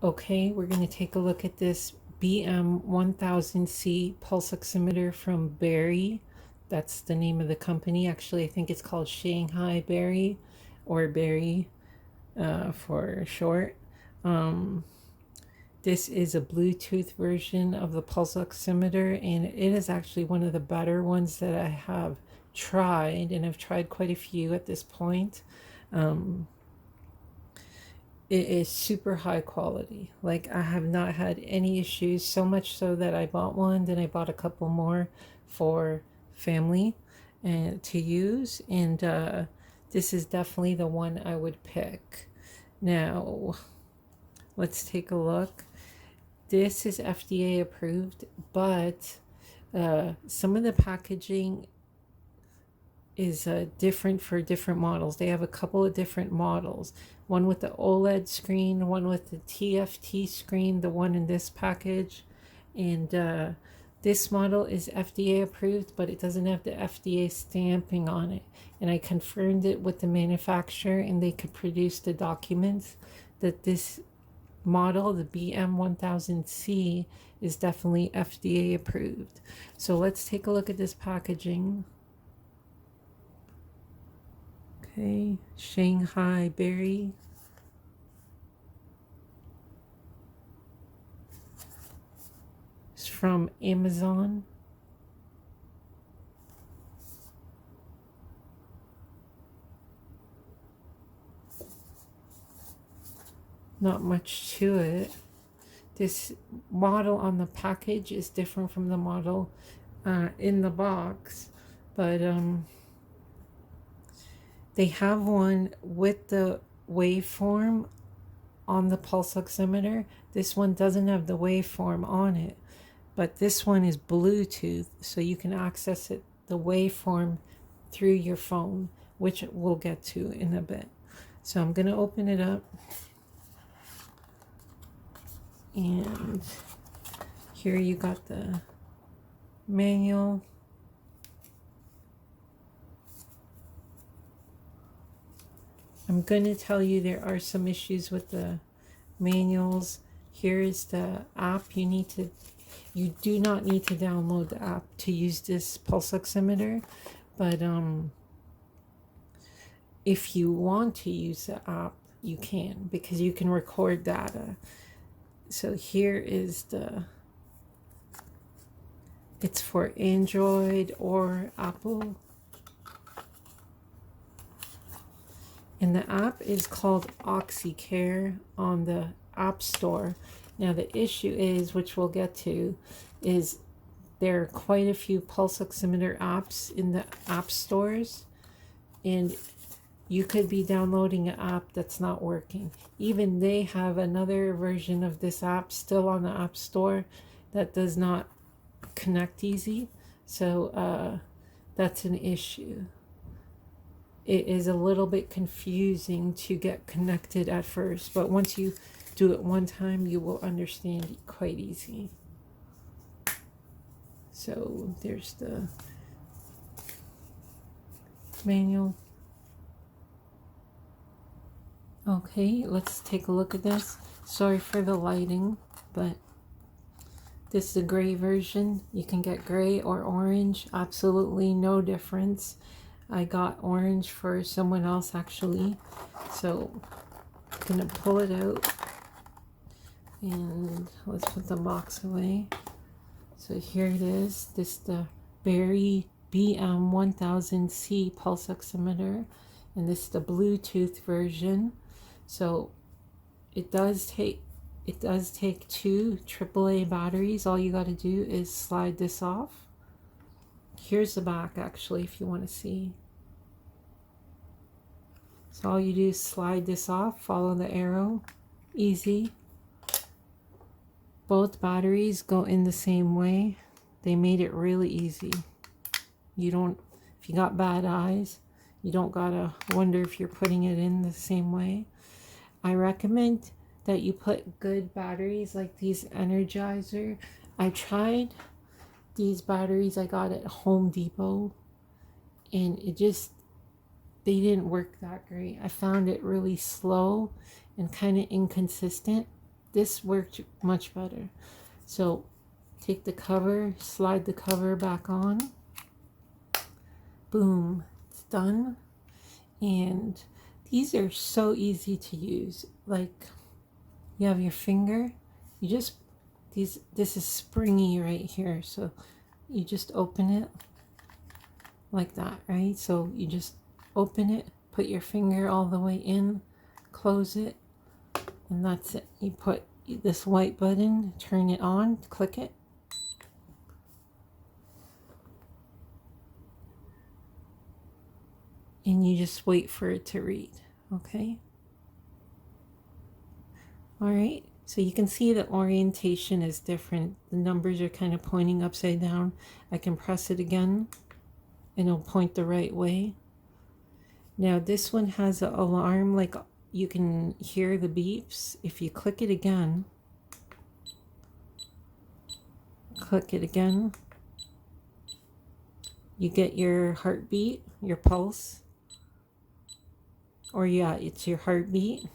Okay, we're going to take a look at this Bm1000c pulse oximeter from Berry. That's the name of the company. Actually, I think it's called Shanghai Berry, or Berry for short. This is a Bluetooth version of the pulse oximeter, and it is actually one of the better ones that I have tried, and I've tried quite a few at this point. It is super high quality. Like, I have not had any issues, so much so that I bought one, then I bought a couple more for family and to use, and this is definitely the one I would pick. Now, let's take a look. This is FDA approved, but some of the packaging is different for different models. They have a couple of different models. One with the OLED screen, one with the TFT screen, the one in this package. And this model is FDA approved, but it doesn't have the FDA stamping on it. And I confirmed it with the manufacturer, and they could produce the documents that this model, the Bm1000c, is definitely FDA approved. So let's take a look at this packaging. Okay, Shanghai Berry. It's from Amazon. Not much to it. This model on the package is different from the model in the box, but they have one with the waveform on the pulse oximeter. This one doesn't have the waveform on it, but this one is Bluetooth, so you can access it, the waveform, through your phone, which we'll get to in a bit. So I'm going to open it up, and here you got the manual. I'm going to tell you there are some issues with the manuals. Here is the app. You do not need to download the app to use this pulse oximeter, but if you want to use the app, you can, because you can record data. So here is it's for Android or Apple. And the app is called oximeter on the App Store. Now the issue is, which we'll get to, is there are quite a few pulse oximeter apps in the app stores, and you could be downloading an app that's not working. Even they have another version of this app still on the App Store that does not connect easy. So that's an issue. It is a little bit confusing to get connected at first, but once you do it one time, you will understand it quite easy. So there's the manual. Okay, let's take a look at this. Sorry for the lighting, but this is a gray version. You can get gray or orange, absolutely no difference. I got orange for someone else actually, so I'm gonna pull it out, and let's put the box away. So here it is. This is the Berry Bm1000c pulse oximeter, and this is the Bluetooth version. So it does take two AAA batteries. All you got to do is slide this off. Here's the back, actually, if you want to see. So all you do is slide this off, follow the arrow, easy. Both batteries go in the same way. They made it really easy. If you got bad eyes, you don't gotta wonder if you're putting it in the same way. I recommend that you put good batteries like these Energizer. I tried these batteries I got at Home Depot, and they didn't work that great. I found it really slow and kind of inconsistent. this worked much better. So take the cover, slide the cover back on. Boom, it's done. And these are so easy to use. Like, you have your finger, you just, this is springy right here, so you just open it like that, right? So you just open it, put your finger all the way in, close it, and that's it. You put this white button, turn it on, click it, and you just wait for it to read. Okay, all right, so you can see the orientation is different. The numbers are kind of pointing upside down. I can press it again and it'll point the right way. Now this one has an alarm, like you can hear the beeps. If you click it again, you get your heartbeat, your pulse, or yeah, it's your heartbeat.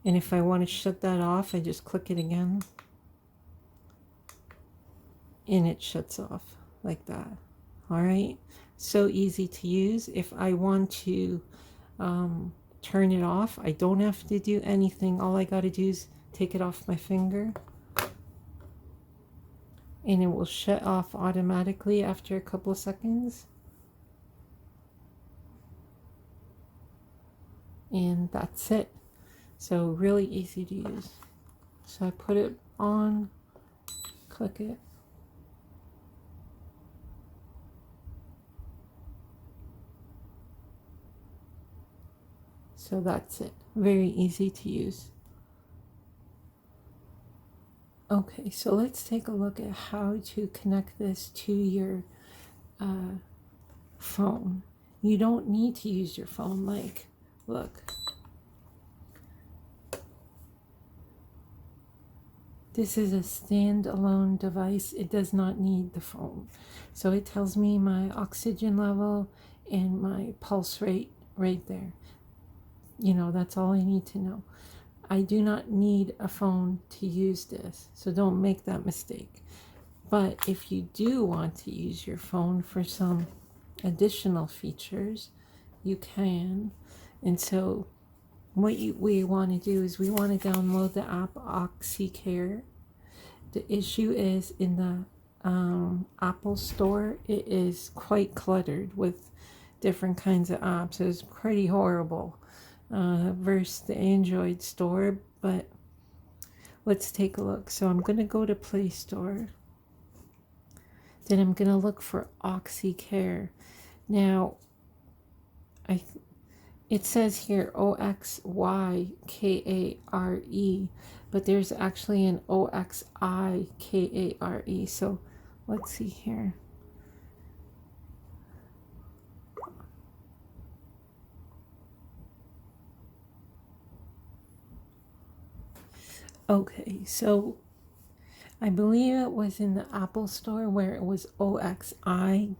And if I want to shut that off, I just click it again and it shuts off like that. All right, so easy to use. If I want to turn it off, I don't have to do anything. All I got to do is take it off my finger and it will shut off automatically after a couple of seconds. And that's it. So really easy to use. So I put it on, click it. So that's it. Very easy to use. Okay, so let's take a look at how to connect this to your phone. You don't need to use your phone. Like, look. This is a standalone device. It does not need the phone. So it tells me my oxygen level and my pulse rate right there. You know, that's all I need to know. I do not need a phone to use this, so don't make that mistake. But if you do want to use your phone for some additional features, you can. And so what we want to do is we want to download the app OxyCare. The issue is in the Apple Store, it is quite cluttered with different kinds of apps. It's pretty horrible versus the Android store, but let's take a look. So I'm going to go to Play Store. Then I'm going to look for OxyCare. Now, it says here OXYKARE, but there's actually an OXIKARE. So let's see here. Okay, so I believe it was in the Apple Store where it was OXICARE.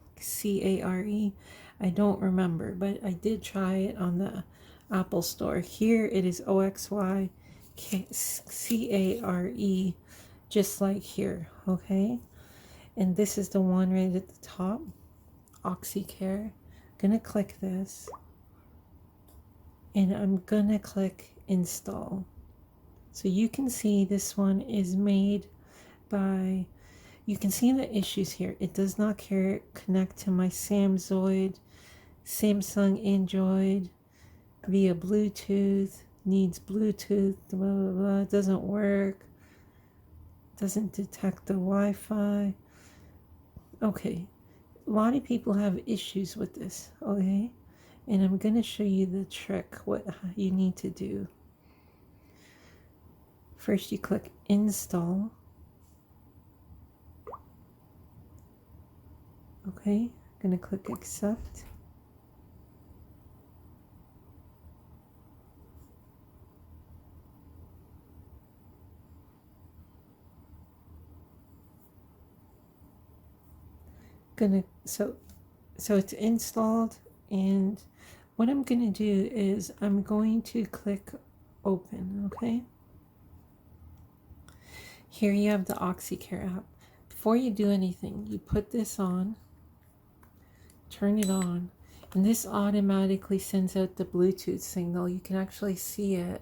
I don't remember, but I did try it on the Apple Store. Here it is OXYCARE, just like here, okay? And this is the one right at the top, OxyCare. Gonna click this, and I'm gonna click install. So you can see this one is made by, you can see the issues here. It does not connect to my Samsung Android via Bluetooth, needs Bluetooth, blah, blah, blah. It doesn't work, doesn't detect the Wi-Fi. Okay, a lot of people have issues with this, okay? And I'm going to show you the trick, what you need to do. First, you click install. Okay, I'm going to click accept. So it's installed, and what I'm going to do is I'm going to click open, okay? Here you have the OxyCare app. Before you do anything, you put this on, turn it on, and this automatically sends out the Bluetooth signal. You can actually see it.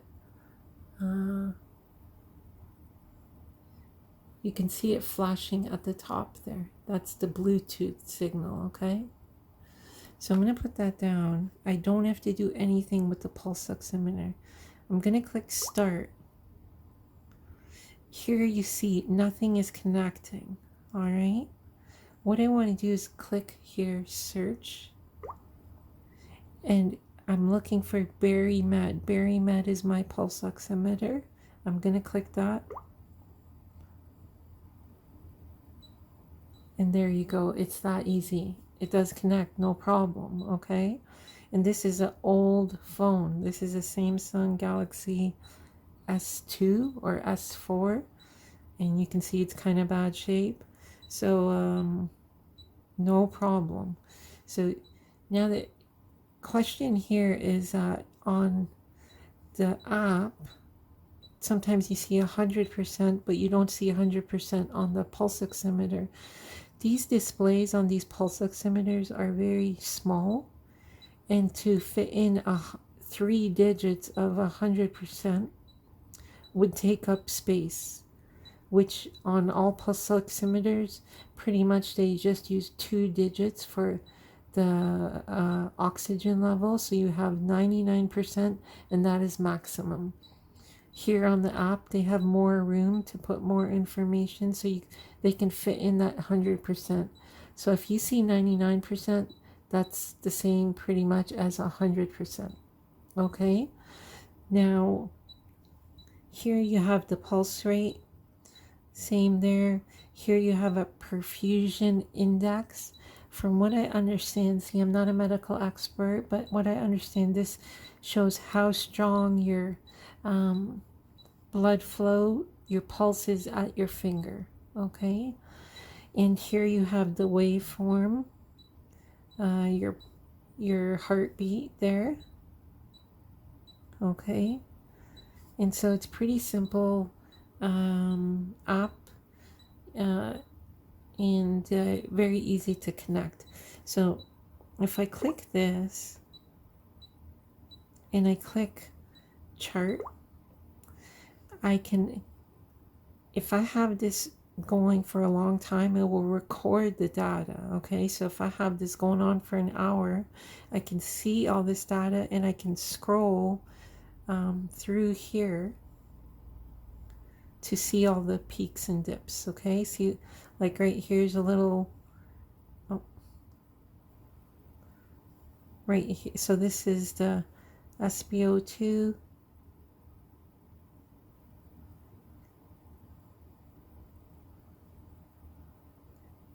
You can see it flashing at the top there. That's the Bluetooth signal, okay? So I'm going to put that down. I don't have to do anything with the pulse oximeter. I'm going to click start. Here you see nothing is connecting, all right? What I want to do is click here, search, and I'm looking for Bm1000. Bm1000 is my pulse oximeter. I'm going to click that. And there you go. It's that easy. It does connect, no problem, okay? And this is an old phone. This is a Samsung Galaxy S2 or S4. And you can see it's kind of bad shape. So, no problem. So now the question here is that on the app, sometimes you see 100%, but you don't see 100% on the pulse oximeter. These displays on these pulse oximeters are very small, and to fit in 3 digits of 100% would take up space, which on all pulse oximeters, pretty much they just use 2 digits for the oxygen level. So you have 99%, and that is maximum. Here on the app, they have more room to put more information, so they can fit in that 100%. So if you see 99%, that's the same pretty much as 100%. Okay? Now, here you have the pulse rate. Same there. Here you have a perfusion index. From what I understand, see, I'm not a medical expert, but what I understand, this shows how strong your blood flow, your pulse is at your finger, okay? And here you have the waveform, your heartbeat there, okay? And so it's pretty simple app, and very easy to connect. So if I click this and I click chart, I can, if I have this going for a long time, it will record the data, okay? So if I have this going on for an hour, I can see all this data, and I can scroll through here to see all the peaks and dips, okay? See, like right here's a little, right here. So this is the SpO2.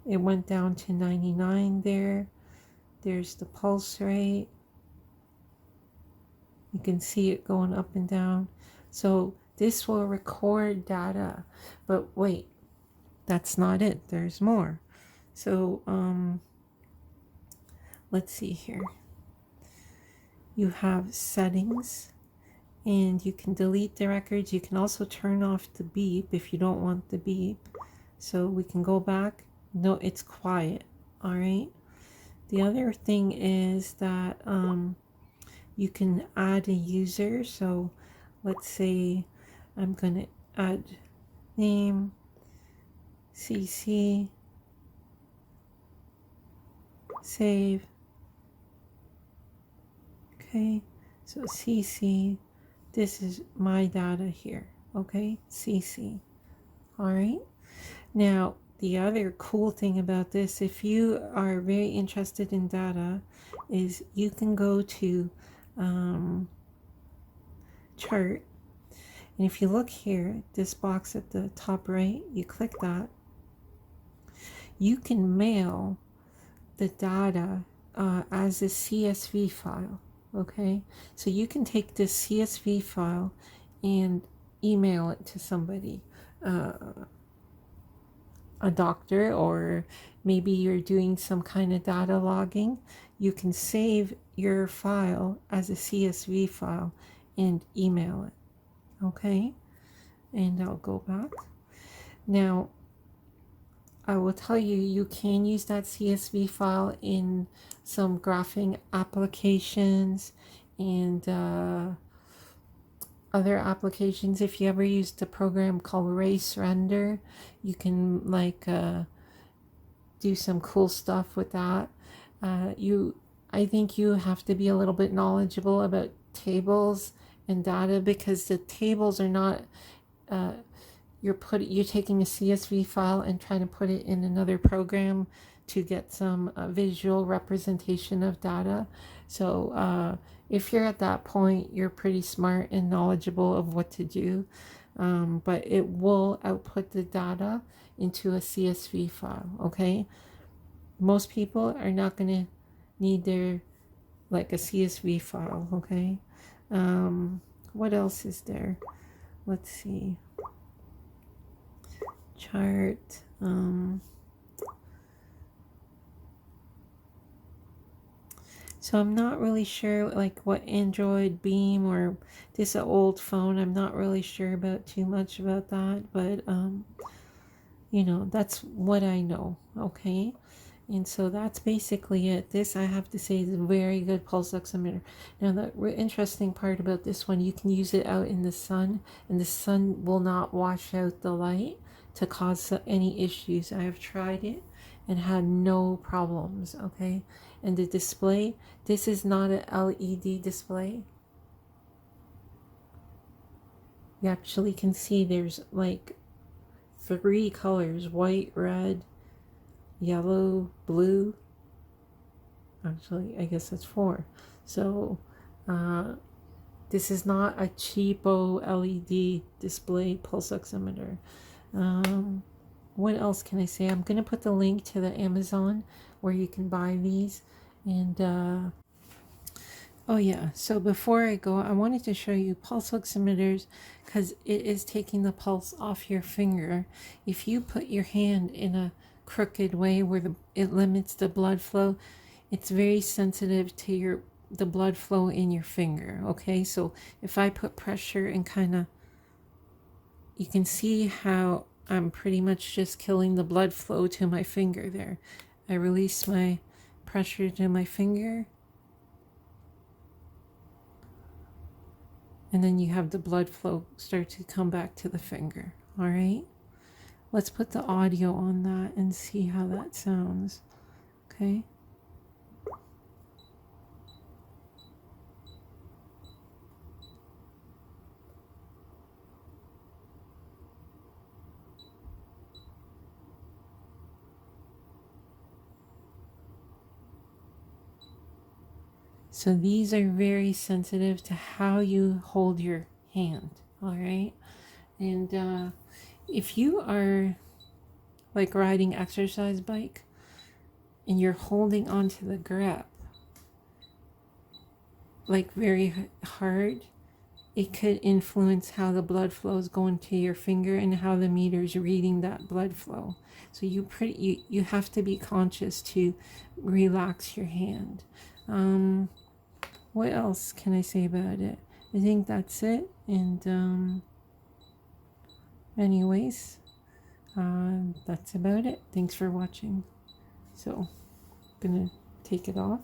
It went down to 99 there. There's the pulse rate. You can see it going up and down. So this will record data. But wait, that's not it. There's more. So let's see here. You have settings, and you can delete the records. You can also turn off the beep if you don't want the beep. So we can go back. No, it's quiet. All right. The other thing is that you can add a user. So let's say I'm going to add name, CC, save. Okay, so CC, this is my data here. Okay, CC. All right. Now, the other cool thing about this, if you are very interested in data, is you can go to chart, and if you look here, this box at the top right, you click that, you can mail the data as a CSV file, okay? So you can take this CSV file and email it to somebody, a doctor, or maybe you're doing some kind of data logging. You can save your file as a CSV file and email it, okay? And I'll go back. Now, I will tell you, you can use that CSV file in some graphing applications and other applications. If you ever used a program called Race Render, you can like do some cool stuff with that. I think you have to be a little bit knowledgeable about tables and data, because the tables are not uh, you're taking a CSV file and trying to put it in another program to get some visual representation of data. So if you're at that point, you're pretty smart and knowledgeable of what to do. But it will output the data into a CSV file. Okay, most people are not going to need their like a CSV file. Okay, what else is there? Let's see. Chart. So I'm not really sure like what Android Beam or this old phone. I'm not really sure about too much about that, but you know, that's what I know. Okay. And so that's basically it. This, I have to say, is a very good pulse oximeter. Now, the interesting part about this one, you can use it out in the sun, and the sun will not wash out the light to cause any issues. I have tried it and had no problems. Okay. And the display, this is not an LED display. You actually can see there's like 3 colors: white, red, yellow, blue. Actually, I guess that's 4. So this is not a cheapo LED display pulse oximeter. What else can I say? I'm going to put the link to the Amazon where you can buy these. And oh yeah, so before I go, I wanted to show you pulse oximeters, because it is taking the pulse off your finger. If you put your hand in a crooked way where it limits the blood flow, it's very sensitive to the blood flow in your finger. Okay, so if I put pressure and kind of, you can see how I'm pretty much just killing the blood flow to my finger there. I release my pressure to my finger, and then you have the blood flow start to come back to the finger. All right, let's put the audio on that and see how that sounds. Okay. So these are very sensitive to how you hold your hand. All right. And if you are like riding exercise bike and you're holding onto the grip like very hard, it could influence how the blood flow is going to your finger and how the meter is reading that blood flow. So you have to be conscious to relax your hand. What else can I say about it? I think that's it. And anyways, that's about it. Thanks for watching. So I'm gonna take it off.